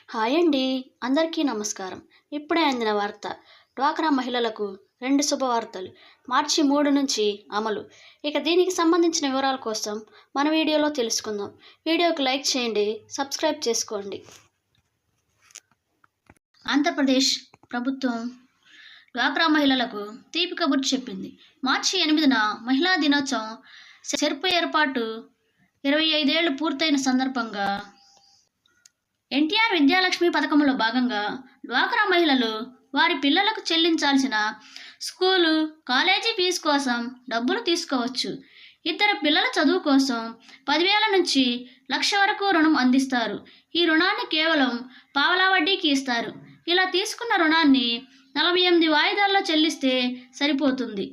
Hi అండి. అందరికీ నమస్కారం. ఇప్పుడే అందిన వార్త. డ్వాక్రా మహిళలకు 2 శుభవార్తలు. మార్చి 3 నుంచి అమలు. ఇక దీనికి సంబంధించిన వివరాల కోసం మన వీడియోలో తెలుసుకుందాం. వీడియోకి లైక్ చేయండి, సబ్స్క్రైబ్ చేసుకోండి. ఆంధ్రప్రదేశ్ ప్రభుత్వం డ్వాక్రా మహిళలకు తీపి కబురు చెప్పింది. మార్చి 8న మహిళా దినోత్సవం సెర్పు ఏర్పాటు 25 ఏళ్లు పూర్తయిన సందర్భంగా ఎన్టీఆర్ విద్యాలక్ష్మి పథకంలో భాగంగా డ్వాక్రా మహిళలు వారి పిల్లలకు చెల్లించాల్సిన స్కూలు, కాలేజీ ఫీజు కోసం డబ్బులు తీసుకోవచ్చు. ఇద్దరు పిల్లల చదువు కోసం 10,000 నుంచి 1,00,000 వరకు రుణం అందిస్తారు. ఈ రుణాన్ని కేవలం పావలా వడ్డీకి ఇస్తారు. ఇలా తీసుకున్న రుణాన్ని 48 వాయిదాల్లో చెల్లిస్తే సరిపోతుంది.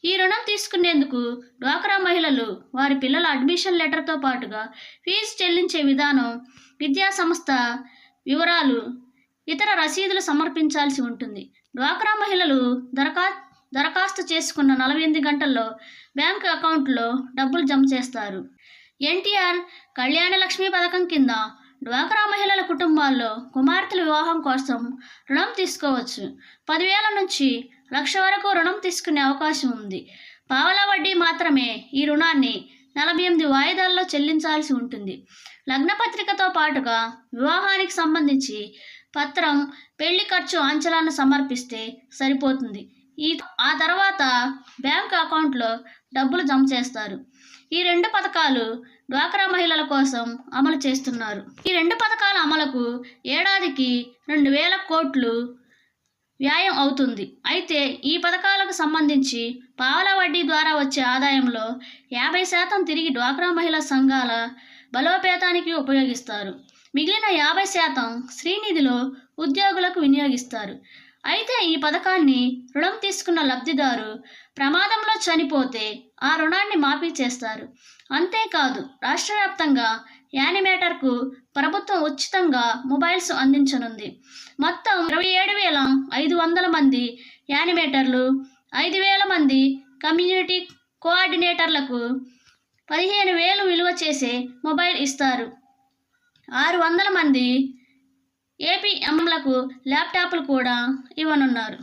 ఈ రుణం తీసుకునేందుకు డ్వాక్రా మహిళలు వారి పిల్లల అడ్మిషన్ లెటర్తో పాటుగా ఫీజు చెల్లించే విధానం, విద్యా సంస్థ వివరాలు, ఇతర రసీదులు సమర్పించాల్సి ఉంటుంది. డ్వాక్రా మహిళలు దరఖాస్తు చేసుకున్న 48 గంటల్లో బ్యాంకు అకౌంట్లో డబ్బులు జమ చేస్తారు. ఎన్టీఆర్ కళ్యాణ లక్ష్మి పథకం కింద డ్వాక్రా మహిళల కుటుంబాల్లో కుమార్తెల వివాహం కోసం రుణం తీసుకోవచ్చు. 10,000 నుంచి 1,00,000 వరకు రుణం తీసుకునే అవకాశం ఉంది. పావలా వడ్డీ మాత్రమే. ఈ రుణాన్ని 48 వాయిదాల్లో చెల్లించాల్సి ఉంటుంది. లగ్నపత్రికతో పాటుగా వివాహానికి సంబంధించి పత్రం, పెళ్లి ఖర్చు అంచనాలను సమర్పిస్తే సరిపోతుంది. ఆ తర్వాత బ్యాంకు అకౌంట్లో డబ్బులు జమ చేస్తారు. ఈ 2 పథకాలు డ్వాక్రా మహిళల కోసం అమలు చేస్తున్నారు. ఈ 2 పథకాల అమలుకు ఏడాదికి 2,000 కోట్లు వ్యయం అవుతుంది. అయితే ఈ పథకాలకు సంబంధించి పావలా వడ్డీ ద్వారా వచ్చే ఆదాయంలో 50% తిరిగి డ్వాక్రా మహిళా సంఘాల బలోపేతానికి ఉపయోగిస్తారు. మిగిలిన 50% శ్రీనిధిలో ఉద్యోగులకు వినియోగిస్తారు. అయితే ఈ పథకాన్ని రుణం తీసుకున్న లబ్ధిదారు ప్రమాదంలో చనిపోతే ఆ రుణాన్ని మాఫీ చేస్తారు. అంతేకాదు, రాష్ట్ర వ్యాప్తంగా యానిమేటర్కు ప్రభుత్వం ఉచితంగా మొబైల్స్ అందించనుంది. మొత్తం 27,500 మంది యానిమేటర్లు, 5,000 మంది కమ్యూనిటీ కోఆర్డినేటర్లకు 15,000 విలువ చేసే మొబైల్ ఇస్తారు. 600 మంది ఏపీఎంలకు ల్యాప్టాప్లు కూడా ఇవ్వనున్నారు.